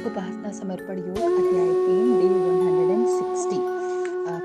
उपासना समर्पण योग अध्याय 3 डे 160।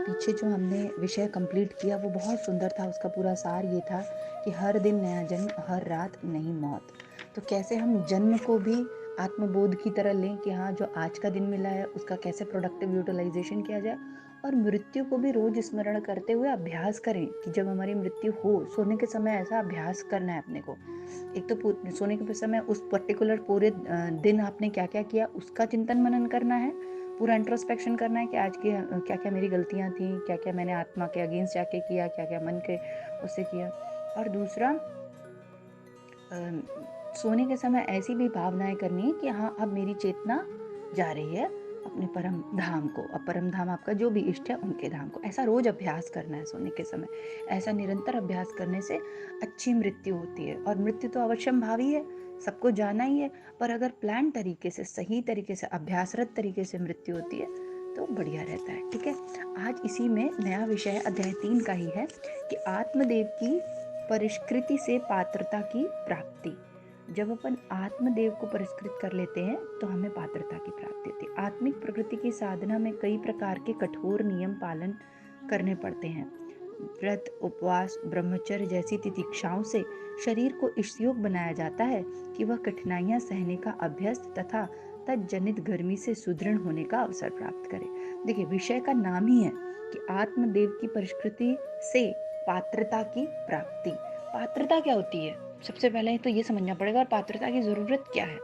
पीछे जो हमने विषय कंप्लीट किया वो बहुत सुंदर था। उसका पूरा सार ये था कि हर दिन नया जन्म, हर रात नई मौत। तो कैसे हम जन्म को भी आत्मबोध की तरह लें कि हाँ, जो आज का दिन मिला है उसका कैसे प्रोडक्टिव यूटिलाइजेशन किया जाए, और मृत्यु को भी रोज स्मरण करते हुए अभ्यास करें कि जब हमारी मृत्यु हो, सोने के समय ऐसा अभ्यास करना है अपने को। एक तो सोने के समय उस पर्टिकुलर पूरे दिन आपने क्या क्या किया उसका चिंतन मनन करना है, पूरा इंट्रोस्पेक्शन करना है कि आज की क्या क्या मेरी गलतियां थी, क्या क्या मैंने आत्मा के अगेंस्ट जाके किया, क्या क्या मन के उससे किया। और दूसरा, सोने के समय ऐसी भी भावनाएं करनी है कि हाँ, अब मेरी चेतना जा रही है अपने परम धाम को। अब परम धाम आपका जो भी इष्ट है उनके धाम को। ऐसा रोज अभ्यास करना है सोने के समय। ऐसा निरंतर अभ्यास करने से अच्छी मृत्यु होती है। और मृत्यु तो अवश्यंभावी है, सबको जाना ही है, पर अगर प्लान तरीके से, सही तरीके से, अभ्यासरत तरीके से मृत्यु होती है तो बढ़िया रहता है। ठीक है, आज इसी में नया विषय अध्याय 3 का ही है कि आत्मदेव की परिष्कृति से पात्रता की प्राप्ति। जब अपन आत्मदेव को परिष्कृत कर लेते हैं तो हमें पात्रता की प्राप्ति होती है। आत्मिक प्रकृति की साधना में कई प्रकार के कठोर नियम पालन करने पड़ते हैं। व्रत, उपवास, ब्रह्मचर्य जैसी तितिक्षाओं से शरीर को इस योग बनाया जाता है कि वह कठिनाइयां सहने का अभ्यस्त तथा तज्जनित गर्मी से सुदृढ़ होने का अवसर प्राप्त करे। देखिए, विषय का नाम ही है कि आत्मदेव की परिष्कृति से पात्रता की प्राप्ति। पात्रता क्या होती है, सबसे पहले तो ये समझना पड़ेगा। और पात्रता की ज़रूरत क्या है?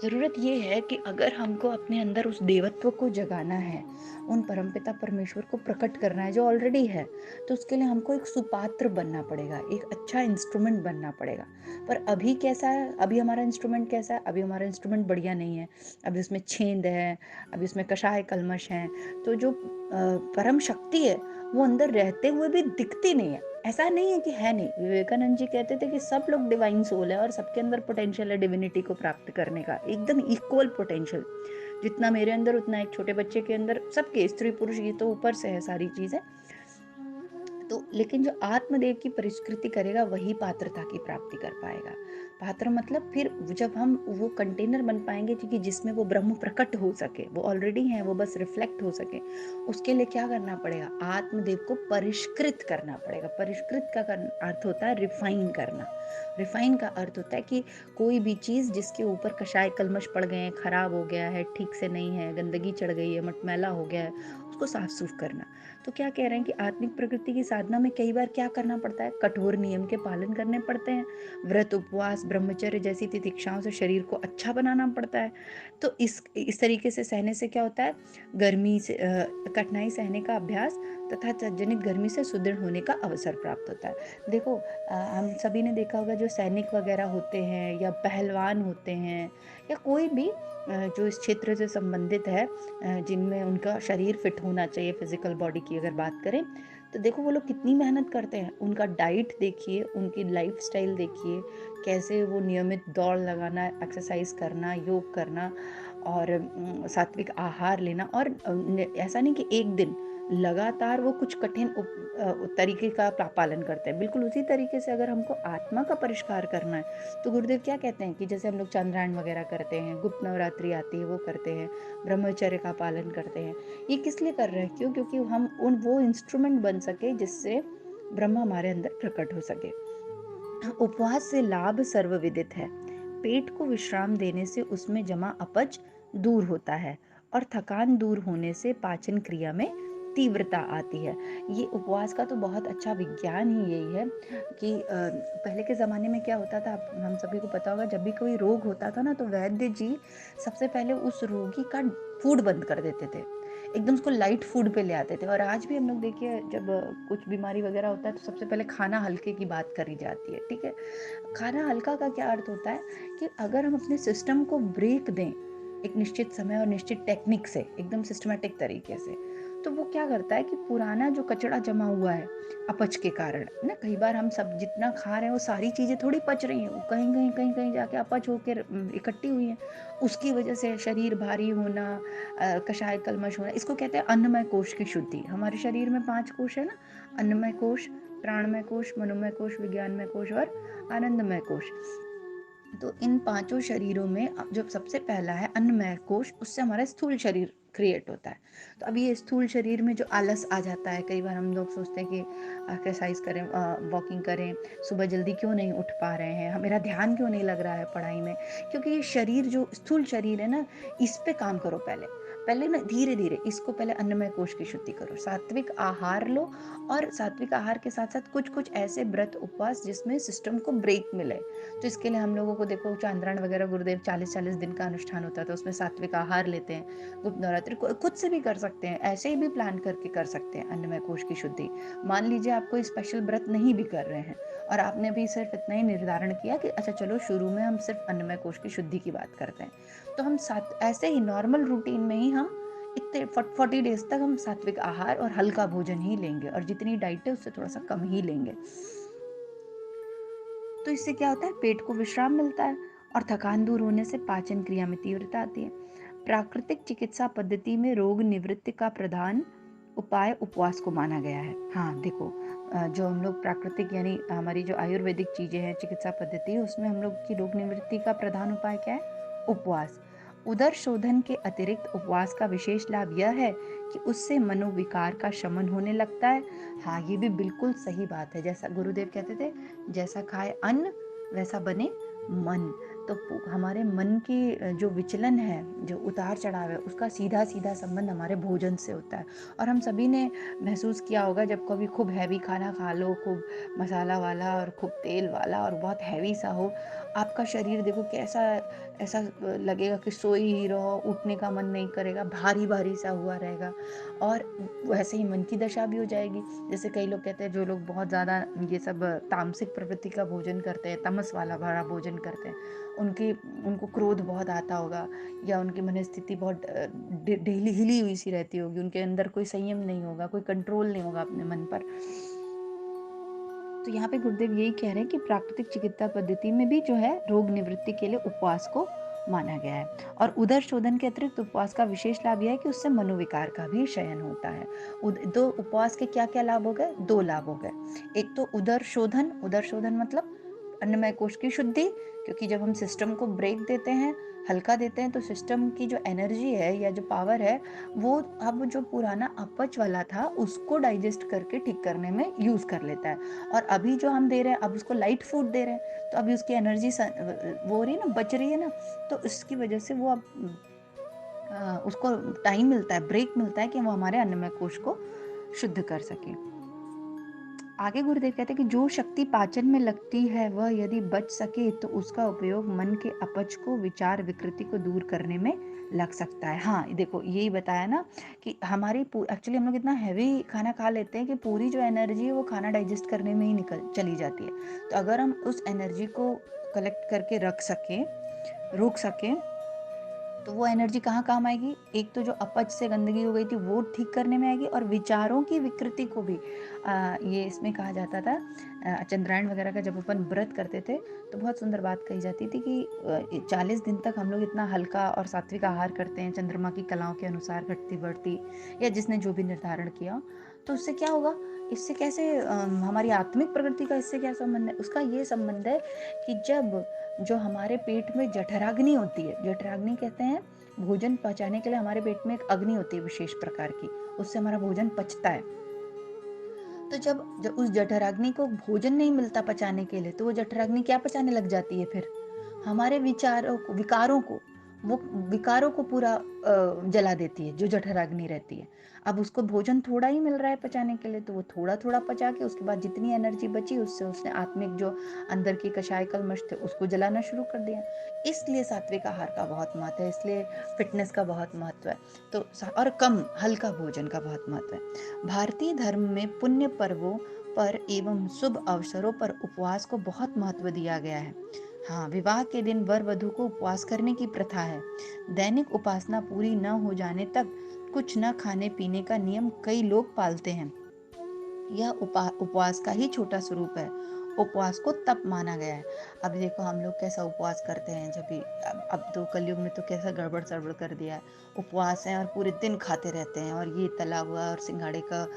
ज़रूरत ये है कि अगर हमको अपने अंदर उस देवत्व को जगाना है, उन परमपिता परमेश्वर को प्रकट करना है जो ऑलरेडी है, तो उसके लिए हमको एक सुपात्र बनना पड़ेगा, एक अच्छा इंस्ट्रूमेंट बनना पड़ेगा। पर अभी कैसा है? अभी हमारा इंस्ट्रूमेंट कैसा है? अभी हमारा इंस्ट्रूमेंट बढ़िया नहीं है। अभी उसमें छेद है, अभी उसमें कषाय कल्मश हैं। तो जो परम शक्ति है वो अंदर रहते हुए भी दिखती नहीं है। ऐसा नहीं है कि है नहीं। विवेकानंद जी कहते थे कि सब लोग डिवाइन सोल है और सबके अंदर पोटेंशियल है डिविनिटी को प्राप्त करने का, एकदम इक्वल पोटेंशियल। जितना मेरे अंदर उतना एक छोटे बच्चे के अंदर, सबके, स्त्री पुरुष ये तो ऊपर से है सारी चीजें। तो लेकिन जो आत्मदेव की परिष्कृति करेगा वही पात्रता की प्राप्ति कर पाएगा। पात्र मतलब फिर जब हम वो कंटेनर बन पाएंगे क्योंकि जिसमें वो ब्रह्म प्रकट हो सके, वो ऑलरेडी है, वो बस रिफ्लेक्ट हो सके। उसके लिए क्या करना पड़ेगा? आत्मदेव को परिष्कृत करना पड़ेगा। परिष्कृत का अर्थ होता है रिफाइन करना। रिफाइन का अर्थ होता है कि कोई भी चीज जिसके ऊपर कषाय कलमश पड़ गए हैं, खराब हो गया है, ठीक से नहीं है, गंदगी चढ़ गई है, मटमैला हो गया है, उसको साफ सूफ करना। तो क्या कह रहे हैं कि आत्मिक प्रकृति की साधना में कई बार क्या करना पड़ता है? कठोर नियम के पालन करने पड़ते हैं। व्रत, उपवास, ब्रह्मचर्य जैसी तितिक्षाओं से शरीर को अच्छा बनाना पड़ता है। तो इस तरीके से सहने से क्या होता है? गर्मी से कठिनाई सहने का अभ्यास तथा तज्जनित गर्मी से सुदृढ़ होने का अवसर प्राप्त होता है। देखो, हम सभी ने देखा होगा जो सैनिक वगैरह होते हैं या पहलवान होते हैं या कोई भी जो इस क्षेत्र से संबंधित है, जिनमें उनका शरीर फिट होना चाहिए, फिजिकल बॉडी की अगर बात करें, तो देखो वो लोग कितनी मेहनत करते हैं। उनका डाइट देखिए, उनकी लाइफ स्टाइल देखिए, कैसे वो नियमित दौड़ लगाना, एक्सरसाइज करना, योग करना और सात्विक आहार लेना। और ऐसा नहीं कि एक दिन, लगातार वो कुछ कठिन तरीके का पालन करते हैं। बिल्कुल उसी तरीके से अगर हमको आत्मा का परिष्कार करना है तो गुरुदेव क्या कहते हैं कि जैसे हम लोग चंद्रायण वगैरह करते हैं, गुप्त नवरात्रि आती है वो करते हैं, ब्रह्मचर्य का पालन करते हैं। ये किस लिए कर रहे हैं? क्यों? क्योंकि हम वो इंस्ट्रूमेंट बन सके जिससे ब्रह्म हमारे अंदर प्रकट हो सके। उपवास से लाभ सर्वविदित है। पेट को विश्राम देने से उसमें जमा अपच दूर होता है और थकान दूर होने से पाचन क्रिया में तीव्रता आती है। ये उपवास का तो बहुत अच्छा विज्ञान ही यही है कि पहले के ज़माने में क्या होता था, हम सभी को पता होगा, जब भी कोई रोग होता था ना तो वैद्य जी सबसे पहले उस रोगी का फूड बंद कर देते थे, एकदम उसको लाइट फूड पे ले आते थे। और आज भी हम लोग देखिए, जब कुछ बीमारी वगैरह होता है तो सबसे पहले खाना हल्के की बात करी जाती है। ठीक है, खाना हल्का का क्या अर्थ होता है कि अगर हम अपने सिस्टम को ब्रेक दें एक निश्चित समय और निश्चित टेक्निक से, एकदम सिस्टमेटिक तरीके से, तो वो क्या करता है कि पुराना जो कचरा जमा हुआ है अपच के कारण ना, कई बार हम सब जितना खा रहे हैं वो सारी चीजें थोड़ी पच रही हैं, वो कहीं कहीं कहीं कहीं जाके अपच होकर इकट्ठी हुई हैं। उसकी वजह से शरीर भारी होना, कषाय कल्मश होना, इसको कहते हैं अन्नमय कोश की शुद्धि। हमारे शरीर में 5 कोश है ना, अन्नमय कोश, प्राणमय कोश, मनोमय कोश, विज्ञानमय कोश और आनंदमय कोश। तो इन पांचों शरीरों में जो सबसे पहला है अन्नमय कोश, उससे हमारा स्थूल शरीर क्रिएट होता है। तो अब ये स्थूल शरीर में जो आलस आ जाता है, कई बार हम लोग सोचते हैं कि एक्सरसाइज करें, वॉकिंग करें, सुबह जल्दी क्यों नहीं उठ पा रहे हैं, मेरा ध्यान क्यों नहीं लग रहा है पढ़ाई में, क्योंकि ये शरीर जो स्थूल शरीर है ना, इस पे काम करो पहले। पहले ना धीरे धीरे इसको पहले अन्नमय कोश की शुद्धि करो, सात्विक आहार लो, और सात्विक आहार के साथ साथ कुछ कुछ ऐसे व्रत उपवास जिसमें सिस्टम को ब्रेक मिले। तो इसके लिए हम लोगों को देखो, चांद्रायण वगैरह गुरुदेव 40-40 दिन का अनुष्ठान होता था, उसमें सात्विक आहार लेते हैं। गुप्त नवरात्रि खुद से भी कर सकते हैं, ऐसे ही भी प्लान करके कर सकते हैं अन्नमय कोश की शुद्धि। मान लीजिए आप कोई स्पेशल व्रत नहीं भी कर रहे हैं और आपने भी सिर्फ इतना ही निर्धारण किया कि अच्छा चलो शुरू में हम सिर्फ अन्नमय कोश की शुद्धि की बात करते हैं, तो हम साथ ऐसे ही नॉर्मल रूटीन में ही हम इतने 40 डेज तक हम सात्विक आहार और हल्का भोजन ही लेंगे, और जितनी डाइट है उससे थोड़ा सा कम ही लेंगे। तो इससे क्या होता है, पेट को विश्राम मिलता है और थकान दूर होने से पाचन क्रिया में तीव्रता आती है। प्राकृतिक चिकित्सा पद्धति में रोग निवृत्ति का प्रधान उपाय उपवास को माना गया है। हाँ देखो, जो हम लोग प्राकृतिक यानी हमारी जो आयुर्वेदिक चीजें हैं, चिकित्सा पद्धति है, उसमें हम लोग की रोग निवृत्ति का प्रधान उपाय क्या है, उपवास। उदर शोधन के अतिरिक्त उपवास का विशेष लाभ यह है कि उससे मनोविकार का शमन होने लगता है। हाँ ये भी बिल्कुल सही बात है, जैसा गुरुदेव कहते थे, जैसा खाए अन्न वैसा बने मन। तो हमारे मन की जो विचलन है, जो उतार चढ़ाव है, उसका सीधा सीधा संबंध हमारे भोजन से होता है। और हम सभी ने महसूस किया होगा, जब कभी खूब हैवी खाना खा लो, खूब मसाला वाला और खूब तेल वाला और बहुत हैवी सा हो, आपका शरीर देखो कैसा, ऐसा लगेगा कि सोई ही रहो, उठने का मन नहीं करेगा, भारी भारी सा हुआ रहेगा। और वैसे ही मन की दशा भी हो जाएगी। जैसे कई लोग कहते हैं, जो लोग बहुत ज़्यादा ये सब तामसिक प्रवृत्ति का भोजन करते हैं, तमस वाला भरा भोजन करते हैं, उनको क्रोध बहुत आता होगा, या उनकी मनस्थिति बहुत डेली हिली हुई सी रहती होगी, उनके अंदर कोई संयम नहीं होगा, कोई कंट्रोल नहीं होगा अपने मन पर। तो यहाँ पे गुरुदेव यही कह रहे हैं कि प्राकृतिक चिकित्सा पद्धति में भी जो है रोग निवृत्ति के लिए उपवास को माना गया है। और उदर शोधन के अतिरिक्त उपवास का विशेष लाभ यह है कि उससे मनोविकार का भी शयन होता है। दो उपवास के क्या क्या लाभ हो गए, दो लाभ हो गए। एक तो उदर शोधन, उदर शोधन मतलब अन्नमय कोश की शुद्धि, क्योंकि जब हम सिस्टम को ब्रेक देते हैं, हल्का देते हैं, तो सिस्टम की जो एनर्जी है या जो पावर है, वो अब जो पुराना अपच वाला था उसको डाइजेस्ट करके ठीक करने में यूज कर लेता है। और अभी जो हम दे रहे हैं, अब उसको लाइट फूड दे रहे हैं, तो अभी उसकी एनर्जी वो हो रही है ना, बच रही है ना, तो इसकी वजह से वो अब उसको टाइम मिलता है, ब्रेक मिलता है कि वो हमारे अन्नमय कोश को शुद्ध कर सके। आगे गुरुदेव कहते हैं कि जो शक्ति पाचन में लगती है वह यदि बच सके तो उसका उपयोग मन के अपच को, विचार विकृति को दूर करने में लग सकता है। हाँ देखो, यही बताया ना कि हमारी एक्चुअली हम लोग इतना हैवी खाना खा लेते हैं कि पूरी जो एनर्जी है वो खाना डाइजेस्ट करने में ही निकल चली जाती है। तो अगर हम उस एनर्जी को कलेक्ट करके रख सकें, रोक सकें, तो वो एनर्जी कहाँ काम आएगी, एक तो जो अपच से गंदगी हो गई थी वो ठीक करने में आएगी, और विचारों की विकृति को भी ये इसमें कहा जाता था। चंद्रायण वगैरह का जब अपन व्रत करते थे तो बहुत सुंदर बात कही जाती थी कि 40 दिन तक हम लोग इतना हल्का और सात्विक आहार करते हैं, चंद्रमा की कलाओं के अनुसार घटती बढ़ती, या जिसने जो भी निर्धारण किया, तो उससे क्या होगा, इससे कैसे हमारी आत्मिक प्रगति का इससे क्या संबंध है, उसका ये संबंध है कि जब जो हमारे पेट में जठराग्नि होती है, जठराग्नि कहते हैं भोजन पचाने के लिए हमारे पेट में एक अग्नि होती है विशेष प्रकार की, उससे हमारा भोजन पचता है। तो जब उस जठराग्नि को भोजन नहीं मिलता पचाने के लिए, तो वो जठराग्नि क्या पचाने लग जाती है, फिर हमारे विचारों को, विकारों को, वो विकारों को पूरा जला देती है जो जठराग्नि रहती है। अब उसको भोजन थोड़ा ही मिल रहा है पचाने के लिए, तो वो थोड़ा थोड़ा पचा के उसके बाद जितनी एनर्जी बची उससे उसने आत्मिक जो अंदर की कषाय कल्मष थे उसको जलाना शुरू कर दिया। इसलिए सात्विक आहार का बहुत महत्व है, इसलिए फिटनेस का बहुत महत्व है, तो और कम हल्का भोजन का बहुत महत्व है। भारतीय धर्म में पुण्य पर्वों पर एवं शुभ अवसरों पर उपवास को बहुत महत्व दिया गया है। हाँ, विवाह के दिन वर वधु को उपवास करने की प्रथा है। दैनिक उपासना पूरी न हो जाने तक कुछ न खाने पीने का नियम कई लोग पालते हैं। यह उपवास का ही छोटा स्वरूप है। उपवास को तप माना गया है। अब देखो हम लोग कैसा उपवास करते हैं, जब भी अब तो कलयुग में तो कैसा गड़बड़ सड़बड़ कर दिया है। उपवास है और पूरे दिन खाते रहते हैं, और ये तला हुआ और सिंघाड़े का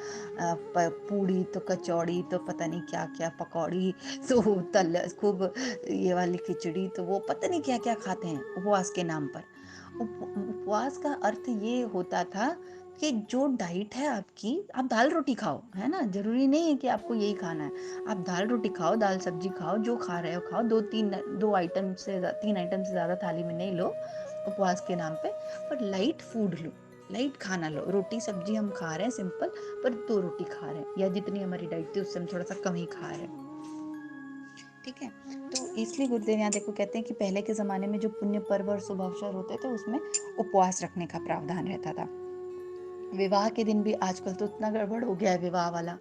पूड़ी तो कचौड़ी तो पता नहीं क्या क्या पकौड़ी तो तल खूब ये वाली खिचड़ी, तो वो पता नहीं क्या क्या खाते हैं उपवास के नाम पर। उपवास का अर्थ ये होता था कि जो डाइट है आपकी, आप दाल रोटी खाओ, है ना, जरूरी नहीं है कि आपको यही खाना है। आप दाल रोटी खाओ, दाल सब्जी खाओ, जो खा रहे हो खाओ, दो आइटम से 3 आइटम से ज़्यादा थाली में नहीं लो उपवास के नाम पे, पर लाइट फूड लो, लाइट खाना लो। रोटी सब्जी हम खा रहे हैं सिंपल, पर 2 रोटी खा रहे हैं, या जितनी हमारी डाइट थी उससे हम थोड़ा सा कम ही खा रहे हैं, ठीक है। तो इसलिए गुरुदेव यहाँ देखो कहते हैं कि पहले के ज़माने में जो पुण्य पर्व और शुभ अवसर होते थे उसमें उपवास रखने का प्रावधान रहता था। विवाह के दिन भी आजकल तो इतना गड़बड़ हो गया है विवाह वाला।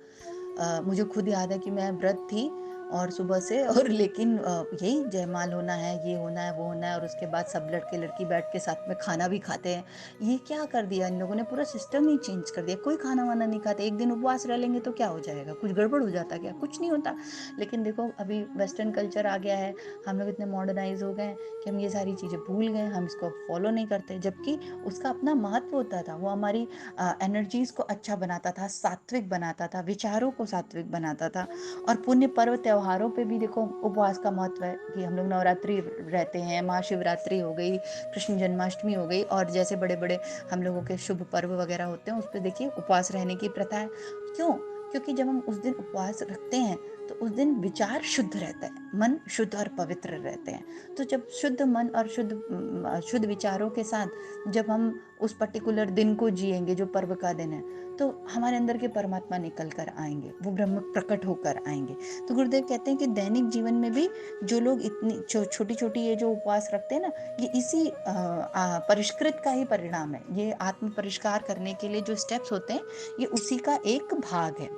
मुझे खुद याद है कि मैं व्रत थी और सुबह से और लेकिन यही जयमाल होना है, ये होना है, वो होना है, और उसके बाद सब लड़के लड़की बैठ के साथ में खाना भी खाते हैं। ये क्या कर दिया इन लोगों ने, पूरा सिस्टम ही चेंज कर दिया। कोई खाना वाना नहीं खाते, एक दिन उपवास रह लेंगे तो क्या हो जाएगा, कुछ गड़बड़ हो जाता क्या, कुछ नहीं होता। लेकिन देखो अभी वेस्टर्न कल्चर आ गया है, हम लोग इतने मॉडर्नाइज हो गए कि हम ये सारी चीज़ें भूल गए, हम इसको फॉलो नहीं करते, जबकि उसका अपना महत्व होता था। वो हमारी एनर्जीज को अच्छा बनाता था, सात्विक बनाता था, विचारों को सात्विक बनाता था। और पुण्य पर्व त्योहारों पे भी देखो उपवास का महत्व है कि हम लोग नवरात्रि रहते हैं, महाशिवरात्रि हो गई, कृष्ण जन्माष्टमी हो गई, और जैसे बड़े बड़े हम लोगों के शुभ पर्व वगैरह होते हैं उस पर देखिए उपवास रहने की प्रथा है। क्यों? क्योंकि जब हम उस दिन उपवास रखते हैं तो उस दिन विचार शुद्ध रहता है, मन शुद्ध और पवित्र रहते हैं। तो जब शुद्ध मन और शुद्ध विचारों के साथ जब हम उस पर्टिकुलर दिन को जिएंगे, जो पर्व का दिन है, तो हमारे अंदर के परमात्मा निकल कर आएंगे, वो ब्रह्म प्रकट होकर आएंगे। तो गुरुदेव कहते हैं कि दैनिक जीवन में भी जो लोग इतनी छोटी छोटी ये जो उपवास रखते हैं ना, ये इसी परिष्कृत का ही परिणाम है। ये आत्म परिष्कार करने के लिए जो स्टेप्स होते हैं, ये उसी का एक भाग है,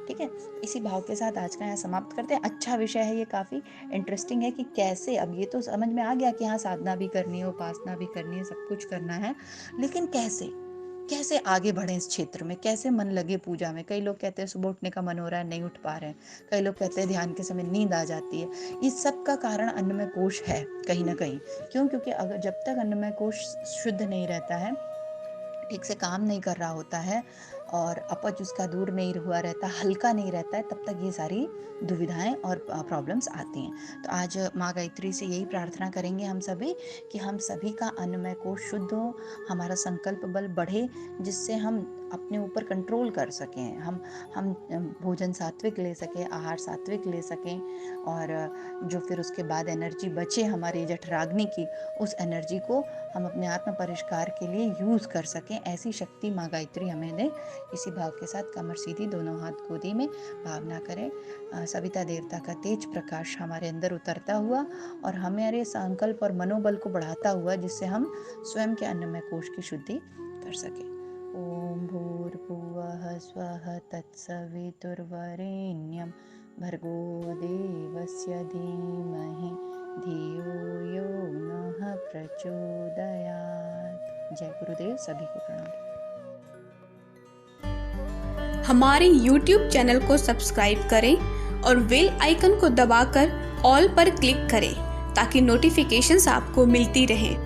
ठीक है। इसी भाव के साथ आज का यहाँ समाप्त करते हैं। अच्छा विषय है ये, काफ़ी इंटरेस्टिंग है कि कैसे, अब ये तो समझ में आ गया कि हाँ साधना भी करनी है, उपासना भी करनी है, सब कुछ करना है, लेकिन कैसे कैसे आगे बढ़े इस क्षेत्र में, कैसे मन लगे पूजा में। कई लोग कहते हैं सुबह उठने का मन हो रहा है, नहीं उठ पा रहे हैं। कई लोग कहते हैं ध्यान के समय नींद आ जाती है। इस सब का कारण अन्नमय कोश है कहीं ना कहीं। क्यों? क्योंकि अगर जब तक अन्नमय कोश शुद्ध नहीं रहता है, ठीक से काम नहीं कर रहा होता है, और अपच उसका दूर नहीं हुआ रहता, हल्का नहीं रहता है, तब तक ये सारी दुविधाएं और प्रॉब्लम्स आती हैं। तो आज माँ गायत्री से यही प्रार्थना करेंगे हम सभी कि हम सभी का अन्नमय कोश शुद्ध हो, हमारा संकल्प बल बढ़े, जिससे हम अपने ऊपर कंट्रोल कर सकें, हम भोजन सात्विक ले सकें, आहार सात्विक ले सकें, और जो फिर उसके बाद एनर्जी बचे हमारी जठराग्नि की, उस एनर्जी को हम अपने आत्म परिष्कार के लिए यूज़ कर सकें। ऐसी शक्ति माँ गायत्री हमें दे। इसी भाव के साथ कमर सीधी, दोनों हाथ गोदी में, भावना करें सविता देवता का तेज प्रकाश हमारे अंदर उतरता हुआ और हमारे संकल्प और मनोबल को बढ़ाता हुआ, जिससे हम स्वयं के अन्नमय कोश की शुद्धि कर सकें। ओम भूर्भुवः स्वः तत्सवितुर्वरेण्यं भर्गो देवस्य धीमहि धियो यो नः प्रचोदयात्। जय गुरुदेव। सभी को प्रणाम। हमारे YouTube चैनल को सब्सक्राइब करें और बेल आइकन को दबाकर ऑल पर क्लिक करें ताकि नोटिफिकेशंस आपको मिलती रहें।